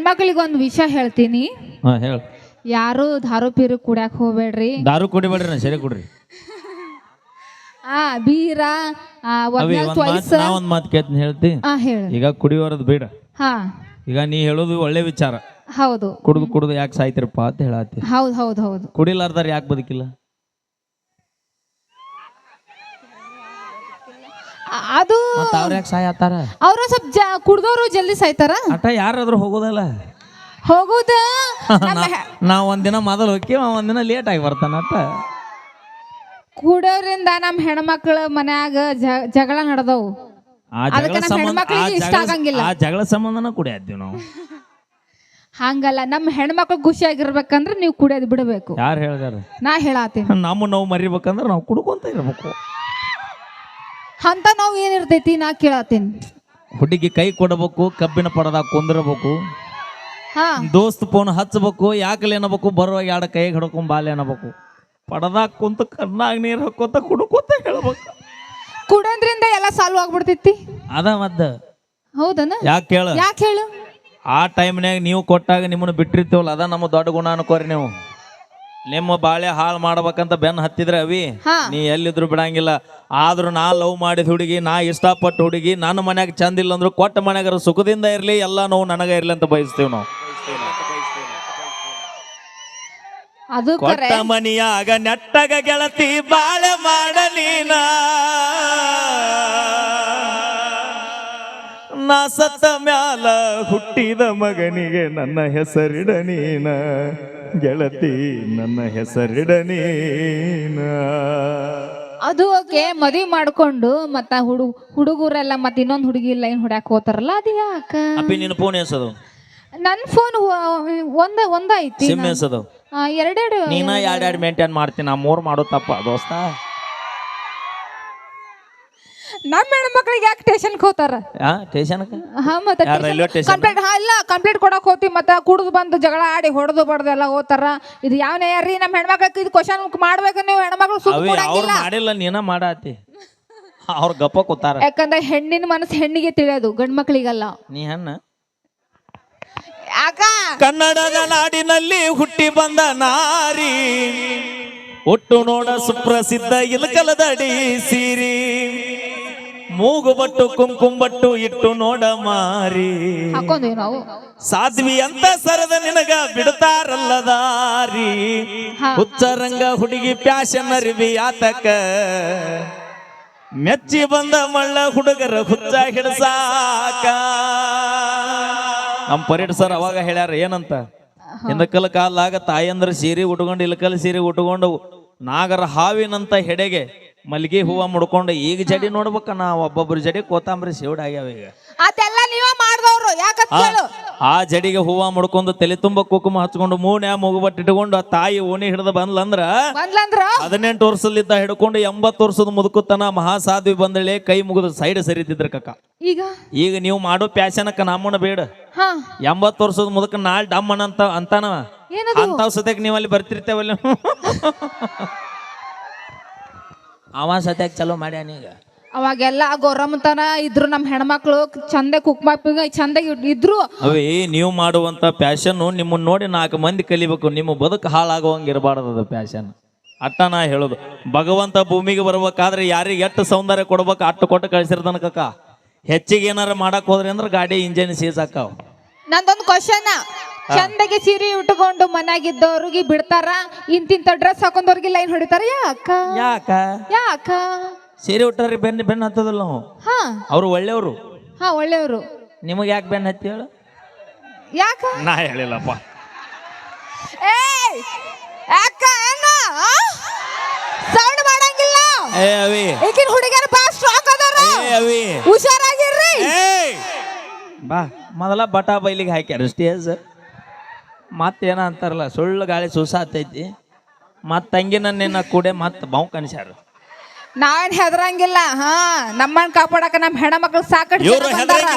ಹೆಣ್ಮಕ್ಳಿಗೆ ಒಂದು ವಿಷಯ ಹೇಳ್ತೀನಿ. ಹೇಳ. ಯಾರು ದಾರು ಪೀರು ಕುಡ್ಯಾಕ ಹೋಗ್ಬೇಡ್ರಿ. ದಾರು ಕುಡಿಬೇಡ್ರಿ, ನಾ ಸರಿ ಕುಡ್ರಿ. ಬೀರ ಒಂದ್ ಮಾತು ಕೇಳ್ತೀನಿ, ಹೇಳ್ತಿ. ಈಗ ಕುಡಿಯೋರದ್ ಬೇಡ. ಈಗ ನೀ ಹೇಳೋದು ಒಳ್ಳೆ ವಿಚಾರ. ಹೌದು. ಕುಡ್ದು ಯಾಕೆ ಸಾಯ್ತಿರಪ್ಪ ಅಂತ ಹೇಳತ್ತಿ. ಹೌದು ಹೌದು ಹೌದು. ಕುಡಿಲಾರ್ದಾರ ಯಾಕೆ ಬದುಕಿಲ್ಲ? ಅದು ಅವ್ರ ಯಾಕೆ ಸಾಯತ್ತಾರ? ಅವ್ರ ಸ್ವಲ್ಪ ಕುಡ್ದವ್ರು ಜಲ್ದಿ ಸಾಯ್ತಾರ. ಅಟ ಯಾರಾದ್ರೂ ಹೋಗೋದಲ್ಲ. ಹೋಗುದ ನಾವ್ ಒಂದಿನ ಮೊದಲು ಹೋಗಿ ಒಂದಿನ ಲೇಟ್ ಆಗಿ ಬರ್ತಾನ. ಅಟ ಕುಡಿಯೋದ್ರಿಂದ ನಮ್ಮ ಹೆಣ್ಮಕ್ಳ ಮನ್ಯಾಗ ಜಗಳ ನಡೆದವು. ಅದಕ್ಕೆ ನಮ್ಮ ಹೆಣ್ಮಕ್ಳಿಗೆ ಇಷ್ಟ ಆಗಂಗಿಲ್ಲ. ಆ ಜಗಳ ಸಂಬಂಧನ ಕುಡಿಯತ್ತೀವಿ ನಾವು. ಹಂಗಲ್ಲ, ನಮ್ಮ ಹೆಣ್ಮಕ್ಳು ಖುಷಿಯಾಗಿರ್ಬೇಕಂದ್ರೆ ನೀವು ಕುಡಿಯೋದು ಬಿಡಬೇಕು. ಯಾರು ಹೇಳಿದಾರ? ನಾ ಹೇಳತ್ತೀನಿ. ನಾವು ಮರಿಬೇಕಂದ್ರೆ ನಾವು ಕುಡ್ಕೊಂತ ಇರ್ಬೇಕು. ಅಂತ ನಾವು ಏನಿರ್ತೈತಿ ನಾ ಕೇಳತ್ತೀನಿ. ಹುಡುಗಿ ಕೈ ಕೊಡಬೇಕು, ಕಬ್ಬಿನ ಪಡದಾಗ ಕುಂದಿರಬೇಕು, ದೋಸ್ತ್ ಫೋನ್ ಹಚ್ಚಬೇಕು, ಯಾಕಲೆ ಏನಬೇಕು, ಬರುವಾಗ ಎರಡು ಕೈ ಹಿಡ್ಕೊಂಡ್ ಬಾಲೆ ಅನ್ನಬೇಕು, ಪಡದಾಗ ಕುಂತ ಕಣ್ಣಾಗ ನೀರು ಹಾಕೋತ ಕುಡ್ಕೋತ ಹೇಳ್ಬೇಕು. ಕುಡೋದ್ರಿಂದ ಎಲ್ಲ ಸಾಲ್ವ್ ಆಗ್ಬಿಡ್ತೈತಿ. ಅದ ಮದ್ದ. ಹೌದನ? ಯಾಕೆ ಹೇಳು? ಆ ಟೈಮ್ನಾಗ ನೀವು ಕೊಟ್ಟಾಗ ನಿಮ್ಮನ್ನು ಬಿಟ್ಟಿರ್ತೀವಲ್ಲ, ಅದ ನಮ್ಮ ದೊಡ್ಡ ಗುಣ ಅನ್ಕೋರಿ. ನೀವು ನಿಮ್ಮ ಬಾಳೆ ಹಾಳು ಮಾಡ್ಬೇಕಂತ ಬೆನ್ನ ಹತ್ತಿದ್ರೆ ಅವಿ ನೀ ಎಲ್ಲಿದ್ರು ಬಿಡಂಗಿಲ್ಲ. ಆದ್ರೂ ನಾ ಲವ್ ಮಾಡಿದ ಹುಡುಗಿ, ನಾ ಇಷ್ಟಪಟ್ಟ ಹುಡುಗಿ, ನನ್ನ ಮನ್ಯಾಗ ಚಂದ ಇಲ್ಲ ಅಂದ್ರು ಕೊಟ್ಟ ಮನ್ಯಾಗ ಸುಖದಿಂದ ಇರ್ಲಿ, ಎಲ್ಲ ನೋವು ನನಗ ಇರ್ಲಿ ಅಂತ ಬಯಸ್ತೀವಿ ನಾವು. ಅದು ಕೊಟ್ಟ ಮನಿಯಾಗ ನೆಟ್ಟಗ ಗೆಳತಿ ಬಾಳೆ ಮಾಡಲೀನ, ನಾ ಸತ್ತ ಮ್ಯಾಲ ಹುಟ್ಟಿದ ಮಗನಿಗೆ ನನ್ನ ಹೆಸರಿಡ ನೀನ, ಗೆಳತಿ ನನ್ನ ಹೆಸರಿಡ ನೀನ. ಅದು ಓಕೆ. ಮದುವೆ ಮಾಡ್ಕೊಂಡು ಮತ್ತ ಹುಡುಗರೆಲ್ಲ ಮತ್ತೆ ಇನ್ನೊಂದು ಹುಡುಗಿ ಲೈನ್ ಹೊಡ್ಯಾಕ ಹೋತಾರಲ್ಲ, ಅದು ಯಾಕ? ಅಪ್ಪಿ ನಿನ್ನ ಫೋನ್ ಎಸದು? ನನ್ನ ಫೋನ್ ಒಂದ ಐತಿ. ಸಿಮ್ ಎಸದು? ಎರಡೆರಡು. ನೀನ ಎರಡೆರಡು ಮೇಂಟೈನ್ ಮಾಡ್ತೀನಿ, ನಾ 3 ಮಾಡೋ ತಪ್ಪ ದೋಸ್ತ. ನಮ್ಮ ಹೆಣ್ಮಕ್ಳಿಗೆ ಯಾಕೆ ಸ್ಟೇಷನ್ಗೆ ಹೋತಾರ? ರೈಲ್ವೆ ಸ್ಟೇಷನ್ ಕಂಪ್ಲೇಂಟ್ ಕೊಡಕ್ ಹೋತಿ, ಮತ್ತೆ ಕುಡಿದು ಬಂದು ಜಗಳ ಆಡಿ ಹೊಡೆದು ಬಡ್ದು ಎಲ್ಲ ಹೋತಾರ. ಇದು ಯಾವ ಯಾರೀ ನಮ್ಮ ಹೆಣ್ಮಕ್ಳಿಗೆ ಇದು ಕ್ವಶನ್ ಮಾಡ್ಬೇಕು ನೀವು ಹೆಣ್ಮಕ್ಳು? ಅವ್ರು ಮಾಡಿಲ್ಲ, ನೀನ ಮಾಡಾತಿ. ಅವ್ರ ಗಪ್ಪ ಕೂತಾರ. ಯಾಕಂದ್ರೆ ಹೆಣ್ಣಿನ ಮನಸ್ಸು ಹೆಣ್ಣಿಗೆ ತಿಳಿಯೋದು, ಗಂಡ್ ಮಕ್ಳಿಗಲ್ಲ. ನೀ ಹೆಣ್ಣ. ಯಾಕ? ಕನ್ನಡದ ನಾಡಿನಲ್ಲಿ ಹುಟ್ಟಿ ಬಂದ ನಾರಿ, ಒಟ್ಟು ನೋಡ ಸುಪ್ರಸಿದ್ಧ ಇಲಕಲದಡಿ ಸೀರಿ, ಮೂಗುಬಟ್ಟು ಕುಂಕುಂಬಟ್ಟು ಇಟ್ಟು ನೋಡ ಮಾರಿ, ಹಾಕೊಂಡ್ವಿ ನಾವು ಸಾಧ್ವಿ ಅಂತ ಸರದ ನಿನಗ ಬಿಡ್ತಾರಲ್ಲ ದಾರಿ, ಹುಚ್ಚರಂಗ ಹುಡುಗಿ ಪ್ಯಾಶನ್ ಅರಿವಿ ಆತಕ, ಮೆಚ್ಚಿ ಬಂದ ಮಳ್ಳ ಹುಡುಗರ ಹುಚ್ಚ ಹಿಡ್ಸಾಕ. ನಮ್ಮ ಪರೇಡ್ ಸರ್ ಅವಾಗ ಹೇಳ್ಯಾರ ಏನಂತ, ಹಿಂದಕಲ ಕಾಲಾಗ ತಾಯಂದ್ರ ಸೀರೆ ಉಟ್ಕೊಂಡು ಇಲಕಲ್ ಸೀರೆ ಉಟ್ಕೊಂಡು ನಾಗರ ಹಾವಿನಂತ ಹೆಡೆಗೆ ಮಲ್ಲಿಗೆ ಹೂವ ಮುಡ್ಕೊಂಡು ಈಗ ಜಡಿ ನೋಡ್ಬೇಕ ನಾವು ಒಬ್ಬೊಬ್ರು ಜಡಿ ಕೋತಾಂಬರಿ ಸೇವಡ್ ಆಗ್ಯಾವ. ಈಗ ಅದೆಲ್ಲ ನೀವ ಮಾಡಿದವರು. ಆ ಜಡಿಗೆ ಹೂವ ಮುಡ್ಕೊಂಡು ತಲೆ ತುಂಬ ಕುಕುಮ ಹಚ್ಕೊಂಡು ಮೂನ್ಯಾ ಮೂಗುಬಟ್ಟು ಇಟ್ಕೊಂಡು ಆ ತಾಯಿ ಓಣಿ ಹಿಡ್ದ ಬಂದ್ಲಂದ್ರ 18 ವರ್ಷದಲ್ಲಿದ್ದ ಹಿಡ್ಕೊಂಡು 80 ವರ್ಷದ ಮುದುಕುತನ ಮಹಾಸಾಧ್ವಿ ಬಂದಳೆ, ಕೈ ಮುಗಿದು ಸೈಡ್ ಸರಿತಿದ್ರ ಕಕ್ಕ. ಈಗ ನೀವು ಮಾಡೋ ಪ್ಯಾಶನಕ್ಕ ನಮ್ಮನ್ನ ಬೇಡ. 80 ವರ್ಷದ ಮುದುಕ ನಾಳೆ ಡಮ್ಮನ ಅಂತ ಅಂತಾನವ. ಅಂತಾವ್ ಸದ್ಯಕ್ಕೆ ನೀವು ಅಲ್ಲಿ ಬರ್ತಿರ್ತೇವಲ್ಲ, ಅವ ಸದ್ಯಕ್ಕೆ ಚಲೋ ಮಾಡ್ಯಾನ. ಈಗ ಅವಾಗೆಲ್ಲ ಗೌರಮ್ಮತನ ಇದ್ರು, ನಮ್ಮ ಹೆಣ್ಮಕ್ಳು ಚಂದ ಕುಕ್ಮ ಚಂದ ಇದ್ರು. ಅವೇ ನೀವು ಮಾಡುವಂತ ಪ್ಯಾಶನ್ ನಿಮ್ಮನ್ನ ನೋಡಿ 4 ಮಂದಿ ಕಲಿಬೇಕು. ನಿಮ್ಮ ಬದುಕು ಹಾಳಾಗುವಂಗ ಇರಬಾರ್ದು ಪ್ಯಾಶನ್. ಅಟ್ಟ ನಾ ಹೇಳೋದು, ಭಗವಂತ ಭೂಮಿಗೆ ಬರ್ಬೇಕಾದ್ರೆ ಯಾರಿಗೆ ಎಷ್ಟು ಸೌಂದರ್ಯ ಕೊಡ್ಬೇಕು ಅಟ್ಟು ಕೊಟ್ಟು ಕಳ್ಸಿರ್ತಾನ ಕಕ್ಕ. ಹೆಚ್ಚಿಗೆ ಏನಾರ ಮಾಡಕ್ ಹೋದ್ರಿ ಅಂದ್ರೆ ಗಾಡಿ ಇಂಜಿನ್ ಸೀಸ್ ಹಾಕಾವ್. ನಂದೊಂದು ಕ್ವಶನ್, ಚಂದಗೆ ಸೀರೆ ಉಟ್ಕೊಂಡು ಮನ್ಯಾಗಿದ್ದವ್ರಿಗೆ ಬಿಡ್ತಾರ, ಇಂತಿಂತ ಡ್ರೆಸ್ ಹಾಕೊಂಡವ್ರಿಗೆ ಲೈನ್ ಹೊಡಿತಾರ? ಯಾಕ ಯಾಕ ಯಾಕ? ಸೀರೆ ಉಟ್ಟಾರಿ ಬೆನ್ನ ಹತ್ತದಲ್ಲ ನಾವು. ಅವ್ರು ಒಳ್ಳೆಯವರು. ಒಳ್ಳೆಯವರು. ನಿಮಗೆ ಯಾಕೆ ಬೆನ್ನ ಹತ್ತಿ ಹೇಳು? ಯಾಕ? ನಾ ಹೇಳಿಲ್ಲಪ್ಪ. ಸೌಂಡ್ ಮಾಡಂಗಿಲ್ಲ. ಈಗಿನ ಹುಡುಗರು ಬಾ ಸ್ಟ್ರಾಂಗ್ ಅದಾರ, ಹುಷಾರಾಗಿರ್ರಿ. ಬಾ ಮೊದಲ ಬಟಾ ಬೈಲಿಗೆ ಹಾಕ್ಯಾರ ಸ್ಟೇಜ್. ಮತ್ತೇನ ಅಂತಾರಲ್ಲ, ಸುಳ್ಳು ಗಾಳಿ ಸುಸಾತೈತಿ. ಮತ್ತ ತಂಗಿ ನನ್ನೇನ ಕೂಡೆ ಮತ್ತ ಬಾವು ಕನ್ಸ್ಯಾರ. ನಾವೇನ್ ಹೆದರಂಗಿಲ್ಲ. ನಮ್ಮನ್ನ ಕಾಪಾಡಕ ನಮ್ಮ ಹೆಣ್ಮಕ್ಳು ಸಾಕಷ್ಟು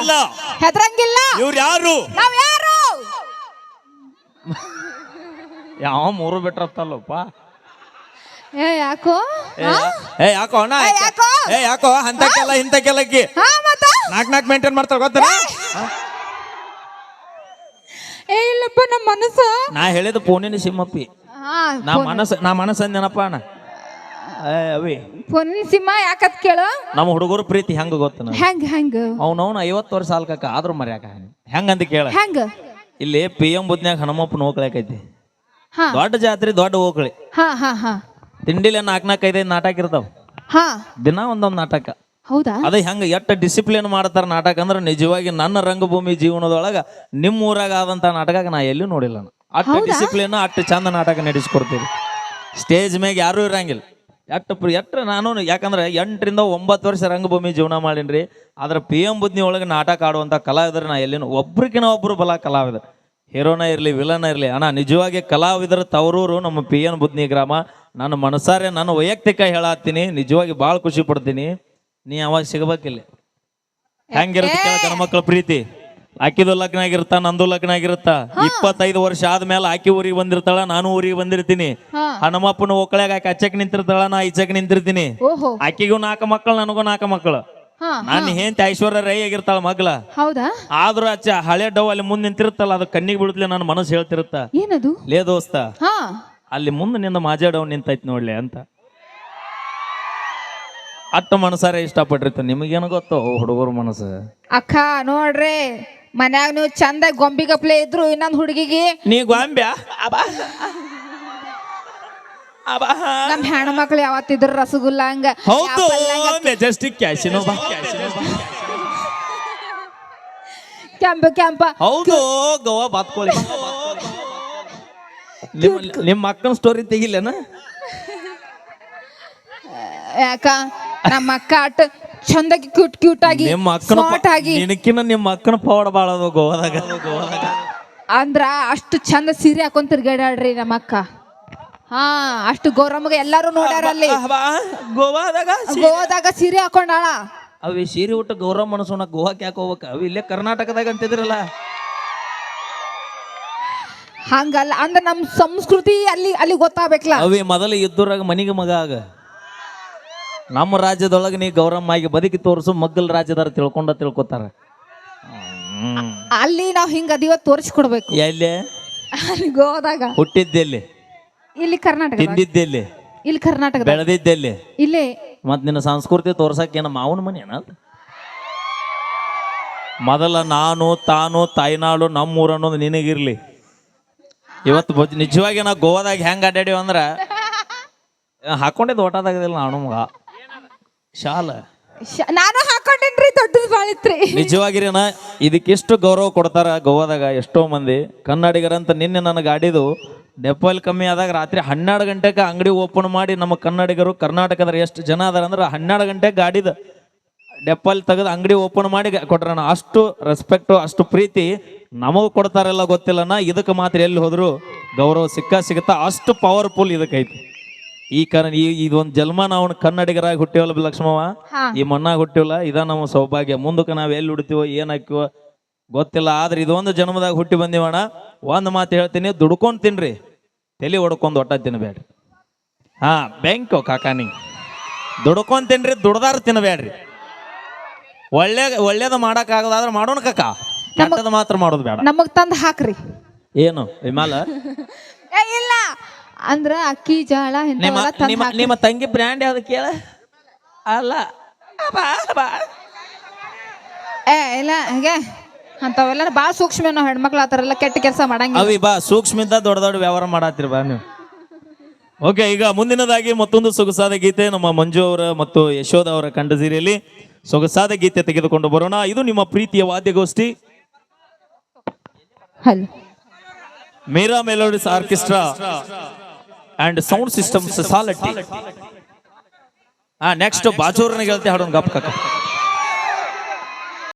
ಹೆದರಂಗಿಲ್ಲ. ಇವ್ರು ಯಾರು? ನಾವ್ ಯಾರು? ಯಾವ 3 ಬಿಟ್ರತ್ತಲ್ಲಪ್ಪ. ಯಾಕೋ ಯಾಕೋ ಅಣ್ಣ, ಯಾಕೋ ಅಂತಕ್ಕೆಲ್ಲ ಇಂತಕ್ಕೆಲ್ಲಕ್ಕಿ 4 ಮೇಂಟೈನ್ ಮಾಡ್ತಾರ ಗೊತ್ತ? ಹೇಳಿಲ್ಲಪ್ಪ ನಮ್ಮ ಮನಸ್ಸ. ನಾ ಹೇಳಿದ ಫೋನಿನ ಸಿಮ್ಮಪ್ಪಿ. ಹಾ ನಾ ಮನಸ್ಸು ಅಂದೇನಪ್ಪ ಅಣ್ಣ. ಅವಿ ಫೋನಿನ ಸಿಮ್ಮ ಯಾಕತ್ ಕೇಳು. ನಮ್ಮ ಹುಡುಗರು ಪ್ರೀತಿ ಹೆಂಗ ಗೊತ್ತ? ಹೆಂಗ್ ಹೆಂಗ್ ಅವ್ನವ್ನು 50 ವರ್ಷ ಸಾಲ್ಕಕ್ಕ ಆದ್ರೂ ಮರ್ಯಾಕ ಹೆಂಗಂತ ಕೇಳ. ಹೆಂಗ? ಇಲ್ಲಿ PM ಬುದ್ನ್ಯಾಗ ಹನುಮಪ್ಪನ ಹೋಗ್ಲಾಕೈತಿ. ಹಾ ದೊಡ್ಡ ಜಾತ್ರೆ ದೊಡ್ಡ ಹೋಗ್ಲಿ. ಹಾ ಹಾ ಹಾ ತಿಂಡಿಲಿ 4-5 ನಾಟಕ ಇರ್ತಾವ. ಹಾ ದಿನ ಒಂದೊಂದು ನಾಟಕ. ಹೌದಾ? ಅದ ಹೆಂಗ ಎಷ್ಟು ಡಿಸಿಪ್ಲಿನ್ ಮಾಡ್ತಾರ ನಾಟಕ ಅಂದ್ರೆ ನಿಜವಾಗಿ ನನ್ನ ರಂಗಭೂಮಿ ಜೀವನದೊಳಗ ನಿಮ್ಮ ಊರಾಗ ಆದಂತ ನಾಟಕ ನಾ ಎಲ್ಲೂ ನೋಡಿಲ್ಲ. ಅಷ್ಟು ಡಿಸಿಪ್ಲಿನ್ ಅಷ್ಟು ಚಂದ ನಾಟಕ ನಡೆಸ್ಕೊಡ್ತೀವಿ. ಸ್ಟೇಜ್ ಮ್ಯಾಗ ಯಾರು ಇರಂಗಿಲ್ಲ. ಎಷ್ಟು ನಾನು ಯಾಕಂದ್ರೆ 8 ರಿಂದ 9 ವರ್ಷ ರಂಗಭೂಮಿ ಜೀವನ ಮಾಡೀನ್ರಿ. ಆದ್ರೆ PM ಬುದ್ನಿ ಒಳಗೆ ನಾಟಕ ಆಡುವಂತ ಕಲಾವಿದರು ನಾ ಎಲ್ಲಿನೂ ಒಬ್ರಿಗಿನ ಒಬ್ರು ಬಲ ಕಲಾವಿದರು. ಹೀರೋನ ಇರಲಿ ವಿಲನ ಇರಲಿ ಅಣ್ಣ, ನಿಜವಾಗಿ ಕಲಾವಿದರ ತವರೂರು ನಮ್ಮ PN ಬುದ್ನಿ ಗ್ರಾಮ. ನಾನು ಮನಸಾರೆ ನಾನು ವೈಯಕ್ತಿಕ ಹೇಳತ್ತೀನಿ, ನಿಜವಾಗಿ ಭಾಳ ಖುಷಿ ಪಡ್ತೀನಿ. ನೀ ಅವಾಗ ಸಿಗಬೇಕಿಲ್ಲ. ಹೆಂಗಿರುತ್ತೆ ಗಣ ಮಕ್ಕಳ ಪ್ರೀತಿ? ಆಕಿದು ಲಗ್ನ ಆಗಿರುತ್ತಾ, ನಂದು ಲಗ್ನ ಆಗಿರುತ್ತಾ. 25 ವರ್ಷ ಆದ್ಮೇಲೆ ಆಕಿ ಊರಿಗೆ ಬಂದಿರ್ತಾಳ, ನಾನು ಊರಿಗೆ ಬಂದಿರ್ತೀನಿ. ಹನುಮಪ್ಪನ ಒಕ್ಕಳಾಗ ಆಕಿ ಅಚ್ಚಕ್ ನಿಂತಿರ್ತಾಳ, ನಾ ಈಚಕ್ ನಿಂತಿರ್ತೀನಿ. ಆಕಿಗೂ 4 ಮಕ್ಕಳು, ನನಗೂ 4 ಮಕ್ಕಳು. ನಾನು ಹೆಂಡತಿ ಐಶ್ವರ್ಯ ರೈ ಆಗಿರ್ತಾಳ ಮಗ್ಲ. ಹೌದಾ? ಆದ್ರೂ ಹಳೆ ಡವ್ ಅಲ್ಲಿ ಮುಂದೆ ನಿಂತಿರುತ್ತಲ್ಲ, ಅದು ಕಣ್ಣಿಗೆ ಬಿಡುತ್ತಲೇ ನನ್ನ ಮನಸ್ಸು ಹೇಳ್ತಿರುತ್ತ, ಏನದು ಲೇ ದೋಸ್ತ ಅಲ್ಲಿ ಮುಂದೆ ನಿಂದ ಮಾಜಾ ಡವ್ ನಿಂತೈತಿ ನೋಡ್ಲಿ ಅಂತ. ಅಟ್ಟ ಮನಸಾರೆ ಇಷ್ಟಪಟ್ಟಿರ್ತ. ನಿಮಗೇನು ಗೊತ್ತು ಹುಡುಗರು ಮನಸ್ಸು? ಅಕ್ಕ ನೋಡ್ರಿ, ಮನ್ಯಾಗ ನೀವು ಚಂದ ಗೊಂಬಿ ಗಪ್ಲೆ ಇದ್ರು ಇನ್ನೊಂದ್ ಹುಡುಗಿಗೆ ನೀ ಗೊಂಬ್ಯಾ ನಮ್ ಹೆಣ್ಣು ಮಕ್ಳು ಯಾವತ್ತಿದ್ರು ರಸಗುಲ್ಲ ಹಂಗ. ಹೌದು, ಮೆಜೆಸ್ಟಿಕ್ ಕ್ಯಾಸಿನೋ ಕೆಂಪ ಕೆಂಪ. ಹೌದು, ಗೋವಾ ಬಾತ್ಕೋಳಿ. ನಿಮ್ಮ ಅಕ್ಕನ ಸ್ಟೋರಿ ತೆಗಿಲೇನ? ಯಾಕ ನಮ್ಮ ಅಕ್ಕ ಅಟ್ ಚಂದಾಗಿ ಕ್ಯೂಟ್ ಕ್ಯೂಟ್ ಆಗಿ ನಿಮ್ಮ ಅಕ್ಕನ ನಿನಕಿನ ನಿಮ್ಮ ಅಕ್ಕನ ಪವಾಡ ಬಾಳದು ಗೋವಾದಾಗ. ಅಂದ್ರ ಅಷ್ಟು ಚಂದ ಸೀರೆ ಹಾಕೊಂಡ್ ತಿರ್ಗಾಡ್ರಿ ನಮ್ಮ ಅಕ್ಕ. ಹಾ, ಅಷ್ಟು ಗೌರಮ್ಮಗೆ ಎಲ್ಲಾರು ನೋಡ್ಯಾರ ಅಲ್ಲಿ ಗೋವಾದಾಗ ಸೀರೆ ಹಾಕೊಂಡಾಳ. ಅವಿ ಸೀರೆ ಉಟ್ಟ ಗೌರವ ಮನಸ್ಸೋಣ ಗೋವಾಕ್ ಯಾಕೆ ಹೋಗ್ಬೇಕ? ಅವಿ ಇಲ್ಲೇ ಕರ್ನಾಟಕದಾಗ ಅಂತಿದ್ರಲ್ಲ. ಹಂಗಲ್ಲ, ಅಂದ್ರ ನಮ್ ಸಂಸ್ಕೃತಿ ಅಲ್ಲಿ ಅಲ್ಲಿ ಗೊತ್ತಾಗ್ಬೇಕಲ್ಲ. ಅವಿ ಮೊದಲು ಇದ್ದೂರಾಗ ಮನಿಗೆ ಮಗ ಆಗ. ನಮ್ಮ ರಾಜ್ಯದೊಳಗೆ ನೀ ಗೌರಮ್ಮ ಆಗಿ ಬದುಕಿ ತೋರಿಸು, ಮಗ್ಗಲ್ ರಾಜ್ಯದಾರ ತಿಳ್ಕೋತಾರ. ಅಲ್ಲಿ ನಾವ್ ಹಿಂಗ ಅದಿವ ತೋರಿಸ್ಕೊಡ್ಬೇಕು. ಎಲ್ಲೇ? ಅಲ್ಲಿ ಗೋವಾದಾಗ. ಹುಟ್ಟಿದ್ದೆಲ್ಲಿ? ಇಲ್ಲಿ ಕರ್ನಾಟಕ. ತಿಂದಿದ್ದೆಲ್ಲಿ? ಇಲ್ಲಿ ಕರ್ನಾಟಕ. ಬೆಳೆದಿದ್ದೆಲ್ಲಿ? ಇಲ್ಲೇ. ಮತ್ ನಿನ್ನ ಸಂಸ್ಕೃತಿ ತೋರ್ಸಕ್ ಏನ ಮಾವನ ಮನೆ ಏನ? ಮೊದಲ ನಾನು ತಾನು ತಾಯ್ನಾಡು ನಮ್ಮೂರು ಅನ್ನೋದು ನಿನಗಿರ್ಲಿ. ಇವತ್ತು ನಿಜವಾಗಿ ನಾ ಗೋವಾದಾಗ ಹೆಂಗ್ ಅಡ್ಡಾಡಿವ ಅಂದ್ರ ಹಾಕೊಂಡಿದ್ದು ಓಟಾದಾಗದಿಲ್ಲ ನಾನು ಮಗ ಶಾಲ. ನಾನು ಹಾಕೊಂಡೇನ್ರಿ, ದೊಡ್ಡದು ಬಾಳಿತ್ರಿ. ನಿಜವಾಗಿರಿನ ಇದಕ್ಕಿಷ್ಟು ಗೌರವ ಕೊಡ್ತಾರ ಗೋವಾದಾಗ ಎಷ್ಟೋ ಮಂದಿ ಕನ್ನಡಿಗರಂತ. ನಿನ್ನೆ ನನ್ನ ಗಾಡಿದು ಡೆಪೋಲ್ ಕಮ್ಮಿ ಆದಾಗ ರಾತ್ರಿ 12 ಗಂಟೆಗೆ ಅಂಗಡಿ ಓಪನ್ ಮಾಡಿ ನಮ್ಮ ಕನ್ನಡಿಗರು ಕರ್ನಾಟಕದ ಎಷ್ಟು ಜನ ಅದಾರ ಅಂದ್ರೆ 12 ಗಂಟೆಗೆ ಗಾಡಿದ ಡೆಪೋಲ್ ತೆಗೆದು ಅಂಗಡಿ ಓಪನ್ ಮಾಡಿ ಕೊಟ್ರಣ. ಅಷ್ಟು ರೆಸ್ಪೆಕ್ಟು, ಅಷ್ಟು ಪ್ರೀತಿ ನಮಗೂ ಕೊಡ್ತಾರಲ್ಲ ಗೊತ್ತಿಲ್ಲನ. ಇದಕ್ಕೆ ಮಾತ್ರ ಎಲ್ಲಿ ಹೋದ್ರು ಗೌರವ ಸಿಗುತ್ತಾ. ಅಷ್ಟು ಪವರ್ಫುಲ್ ಇದಕ್ಕೈತಿ. ಈ ಇದೊಂದು ಜನ್ಮ ನಾವು ಕನ್ನಡಿಗರಾಗಿ ಹುಟ್ಟಿವಲ್ಲ ಲಕ್ಷ್ಮವ್ವ, ಈ ಮಣ್ಣಾಗ ಹುಟ್ಟಿವಲ್ಲ, ಇದ ನಮ್ಮ ಸೌಭಾಗ್ಯ. ಮುಂದಕ್ಕೆ ನಾವು ಎಲ್ಲಿ ಹುಡ್ತೀವೋ ಏನ್ ಹಾಕಿವೋ ಗೊತ್ತಿಲ್ಲ. ಆದ್ರೆ ಇದೊಂದು ಜನ್ಮದಾಗ ಹುಟ್ಟಿ ಬಂದಿವಣ. ಒಂದ್ ಮಾತು ಹೇಳ್ತೀನಿ, ದುಡ್ಕೊಂಡ್ ತಿನ್ರಿ, ತಲೆ ಹೊಡ್ಕೊಂಡ್ ಒಟ್ಟ ತಿನ್ಬೇಡ್ರಿ. ಹಾ ಬ್ಯಾಂಕ್ ಕಾಕಾನಿ ದುಡ್ಕೊಂಡ್ ತಿನ್ರಿ, ದುಡ್ದಾರ ತಿನ್ಬೇಡ್ರಿ. ಒಳ್ಳೇದ ಮಾಡಕ್ ಆಗೋದಾದ್ರೆ ಮಾಡೋಣ ಕಾಕ, ಕೆಟ್ಟದ ಮಾತ್ರ ಮಾಡೋದು ಬೇಡ. ನಮಗ್ ತಂದ್ ಹಾಕ್ರಿ. ಏನು ವಿಮಾಲ? ಇಲ್ಲ ಅಂದ್ರ ಅಕ್ಕಿ ಜಾಳ. ನಿಮ್ಮ ತಂಗಿ ಬ್ರ್ಯಾಂಡ್ ಯಾವ್ದು ಕೇಳ? ಅಲ್ಲ ಇಲ್ಲ ಹಾಗೆ ಅಂತವೆಲ್ಲ ಬಾಳ ಸೂಕ್ಷ್ಮ. ನಾವು ಹೆಣ್ಮಕ್ಳು ಆತರೆಲ್ಲ ಕೆಟ್ಟ ಕೆಲಸ ಮಾಡಂಗಿಲ್ಲ. ಅವಿ ಬಾ ಸೂಕ್ಷ್ಮದಿಂದ ದೊಡ್ಡ ವ್ಯವಹಾರ ಮಾಡತ್ತೀರಿ ಬಾ ನೀವು. ಓಕೆ, ಈಗ ಮುಂದಿನದಾಗಿ ಮತ್ತೊಂದು ಸೊಗಸಾದ ಗೀತೆ ನಮ್ಮ ಮಂಜು ಅವರ ಮತ್ತು ಯಶೋಧ ಅವರ ಕಂಠಸಿರಿಯಲ್ಲಿ ಸೊಗಸಾದ ಗೀತೆ ತೆಗೆದುಕೊಂಡು ಬರೋಣ. ಇದು ನಿಮ್ಮ ಪ್ರೀತಿಯ ವಾದ್ಯಗೋಷ್ಠಿ Meera melodies orchestra and sound system society. Next ಬಾಜೂರನ ಗೆಳತಿ ಹಾಡೋಣ ಗಪ್ ಕಾಕ.